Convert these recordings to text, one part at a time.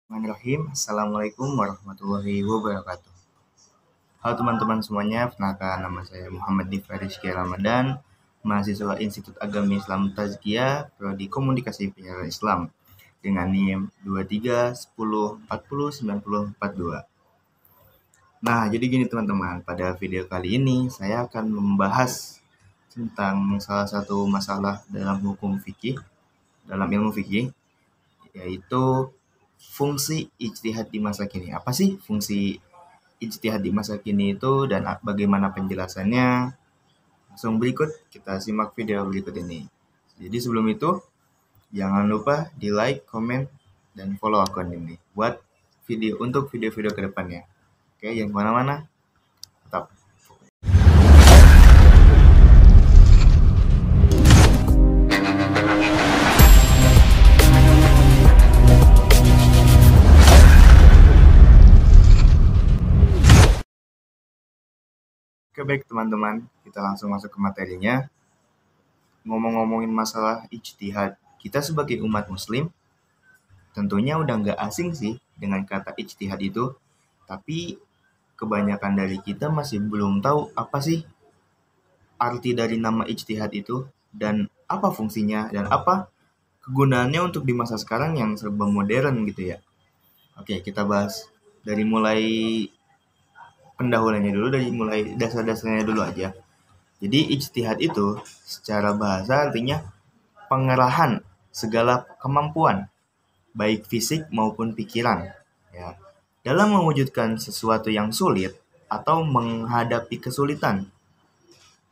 Bismillahirrahmanirrahim. Assalamualaikum warahmatullahi wabarakatuh. Halo teman-teman semuanya, perkenalkan nama saya Muhammad Difar Rizky Ramadan, mahasiswa Institut Agama Islam Tazkiyah, Prodi Komunikasi Penyiaran Islam, dengan NIM 2310409042. Nah, jadi gini teman-teman, pada video kali ini saya akan membahas tentang salah satu masalah dalam hukum fikih, dalam ilmu fikih, yaitu fungsi ijtihad di masa kini. Apa sih fungsi ijtihad di masa kini itu dan bagaimana penjelasannya? Langsung berikut kita simak video berikut ini. Jadi sebelum itu, jangan lupa di like, komen, dan follow akun ini buat video-video ke depannya. Oke, jangan kemana-mana. Tetap. Oke, baik teman-teman, kita langsung masuk ke materinya. Ngomong-ngomongin masalah ijtihad, kita sebagai umat muslim tentunya udah nggak asing sih dengan kata ijtihad itu, tapi kebanyakan dari kita masih belum tahu apa sih arti dari nama ijtihad itu dan apa fungsinya dan apa kegunaannya untuk di masa sekarang yang serba modern gitu ya. Oke, kita bahas dari mulai pendahulunya dulu, dari mulai dasar-dasarnya dulu aja. Jadi ijtihad itu secara bahasa artinya pengerahan segala kemampuan, baik fisik maupun pikiran, ya, dalam mewujudkan sesuatu yang sulit atau menghadapi kesulitan.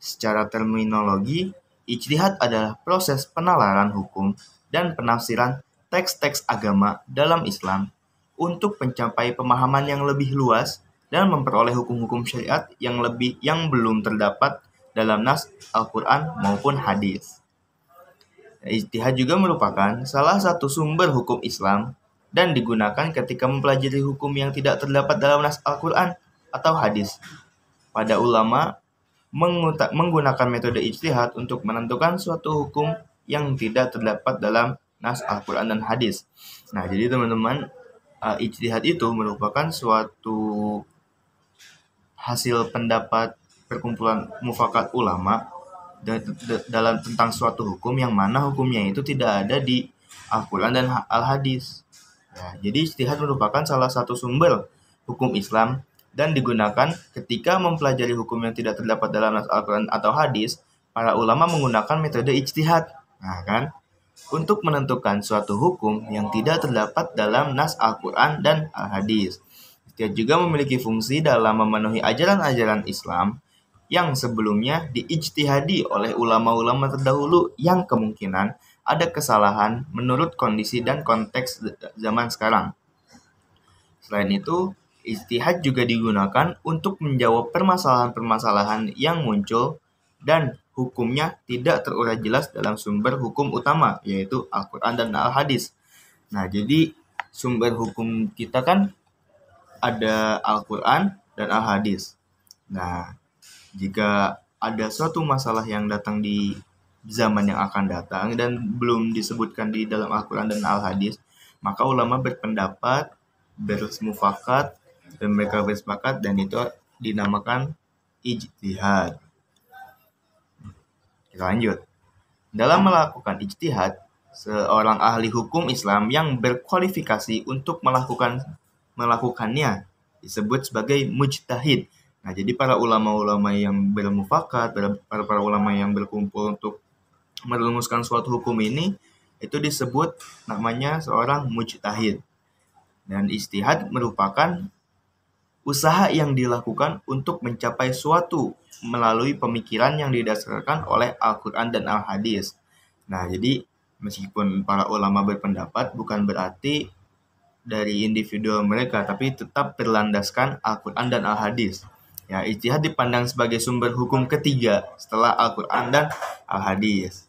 Secara terminologi, ijtihad adalah proses penalaran hukum dan penafsiran teks-teks agama dalam Islam untuk mencapai pemahaman yang lebih luas dan memperoleh hukum-hukum syariat yang belum terdapat dalam nas Al-Quran maupun hadis. Ijtihad juga merupakan salah satu sumber hukum Islam dan digunakan ketika mempelajari hukum yang tidak terdapat dalam nas Al-Quran atau hadis. Pada ulama menggunakan metode ijtihad untuk menentukan suatu hukum yang tidak terdapat dalam nas Al-Quran dan hadis. Nah, jadi teman-teman, ijtihad itu merupakan suatu hasil pendapat perkumpulan mufakat ulama dalam tentang suatu hukum yang mana hukumnya itu tidak ada di Al-Quran dan Al-Hadis. Ya, jadi ijtihad merupakan salah satu sumber hukum Islam dan digunakan ketika mempelajari hukum yang tidak terdapat dalam nas Al-Quran atau hadis. Para ulama menggunakan metode ijtihad, untuk menentukan suatu hukum yang tidak terdapat dalam nas Al-Quran dan Al-Hadis. Ijtihad juga memiliki fungsi dalam memenuhi ajaran-ajaran Islam yang sebelumnya diijtihadi oleh ulama-ulama terdahulu yang kemungkinan ada kesalahan menurut kondisi dan konteks zaman sekarang. Selain itu, ijtihad juga digunakan untuk menjawab permasalahan-permasalahan yang muncul dan hukumnya tidak terurai jelas dalam sumber hukum utama, yaitu Al-Quran dan Al-Hadis. Nah, jadi sumber hukum kita kan ada Al-Quran dan Al-Hadis. Nah, jika ada suatu masalah yang datang di zaman yang akan datang dan belum disebutkan di dalam Al-Quran dan Al-Hadis, maka ulama berpendapat, bermufakat, dan mereka bersepakat, dan itu dinamakan ijtihad. Kita lanjut. Dalam melakukan ijtihad, seorang ahli hukum Islam yang berkualifikasi untuk melakukannya disebut sebagai mujtahid. Nah, jadi para ulama-ulama yang bermufakat, para ulama yang berkumpul untuk merumuskan suatu hukum ini, itu disebut namanya seorang mujtahid. Dan ijtihad merupakan usaha yang dilakukan untuk mencapai suatu melalui pemikiran yang didasarkan oleh Al-Quran dan Al-Hadis. Nah, jadi meskipun para ulama berpendapat, bukan berarti dari individu mereka, tapi tetap berlandaskan Al-Quran dan Al-Hadis. Ya, ijtihad dipandang sebagai sumber hukum ketiga setelah Al-Quran dan Al-Hadis.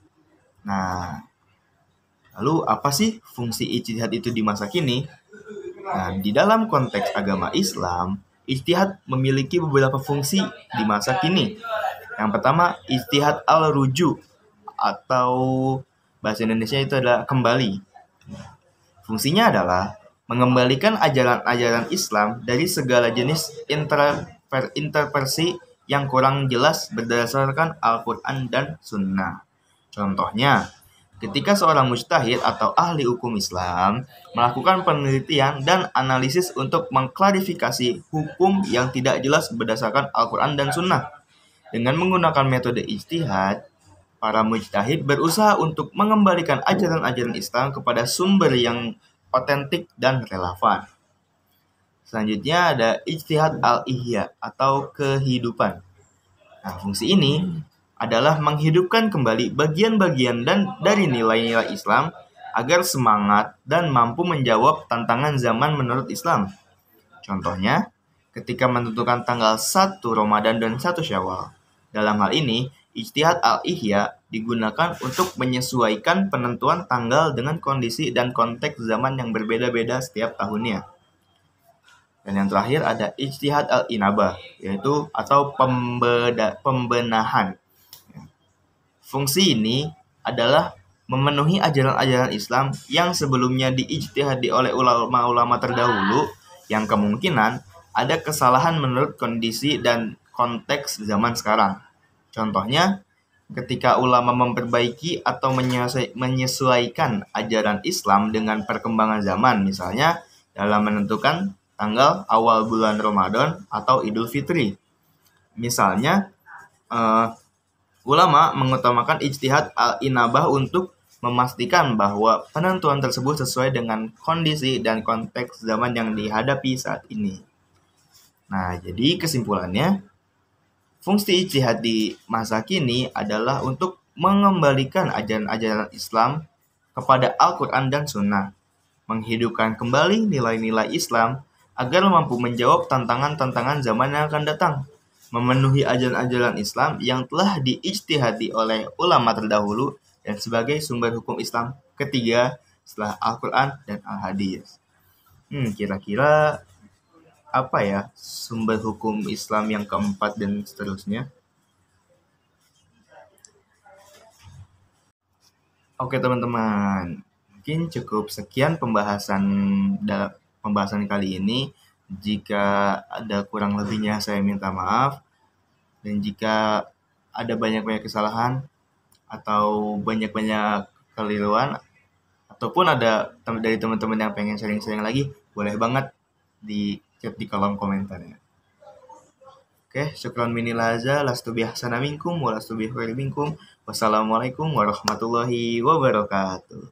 Nah, lalu apa sih fungsi ijtihad itu di masa kini? Nah, di dalam konteks agama Islam, ijtihad memiliki beberapa fungsi di masa kini. Yang pertama, ijtihad al-ruju atau bahasa Indonesia itu adalah kembali. Fungsinya adalah mengembalikan ajaran-ajaran Islam dari segala jenis interpresi yang kurang jelas berdasarkan Al-Quran dan Sunnah. Contohnya, ketika seorang mujtahid atau ahli hukum Islam melakukan penelitian dan analisis untuk mengklarifikasi hukum yang tidak jelas berdasarkan Al-Quran dan Sunnah. Dengan menggunakan metode ijtihad, para mujtahid berusaha untuk mengembalikan ajaran-ajaran Islam kepada sumber yang otentik dan relevan. Selanjutnya ada ijtihad al-ihya atau kehidupan. Nah, fungsi ini adalah menghidupkan kembali bagian-bagian dari nilai-nilai Islam agar semangat dan mampu menjawab tantangan zaman menurut Islam. Contohnya, ketika menentukan tanggal 1 Ramadan dan 1 Syawal. Dalam hal ini, ijtihad al-ihya digunakan untuk menyesuaikan penentuan tanggal dengan kondisi dan konteks zaman yang berbeda-beda setiap tahunnya. Dan yang terakhir ada ijtihad al-inabah, yaitu atau pembenahan. Fungsi ini adalah memenuhi ajaran-ajaran Islam yang sebelumnya diijtihadi oleh ulama-ulama terdahulu yang kemungkinan ada kesalahan menurut kondisi dan konteks zaman sekarang. Contohnya, ketika ulama memperbaiki atau menyesuaikan ajaran Islam dengan perkembangan zaman, misalnya dalam menentukan tanggal awal bulan Ramadan atau Idul Fitri. Misalnya, ulama mengutamakan ijtihad al-inabah untuk memastikan bahwa penentuan tersebut sesuai dengan kondisi dan konteks zaman yang dihadapi saat ini. Nah, jadi kesimpulannya, fungsi ijtihad di masa kini adalah untuk mengembalikan ajaran-ajaran Islam kepada Al-Quran dan Sunnah, menghidupkan kembali nilai-nilai Islam agar mampu menjawab tantangan-tantangan zaman yang akan datang, memenuhi ajaran-ajaran Islam yang telah diijtihadi oleh ulama terdahulu dan sebagai sumber hukum Islam ketiga setelah Al-Quran dan Al-Hadis. Kira-kira apa ya sumber hukum Islam yang keempat dan seterusnya? Oke teman-teman, mungkin cukup sekian pembahasan kali ini. Jika ada kurang lebihnya saya minta maaf, dan jika ada banyak-banyak kesalahan atau banyak-banyak keliruan, ataupun ada dari teman-teman yang pengen sharing-sharing lagi, boleh banget di chat di kolom komentarnya. Oke, syukran minil hadza, lastu bihsana minkum wa lastu bihuri minkum. Wassalamualaikum warahmatullahi wabarakatuh.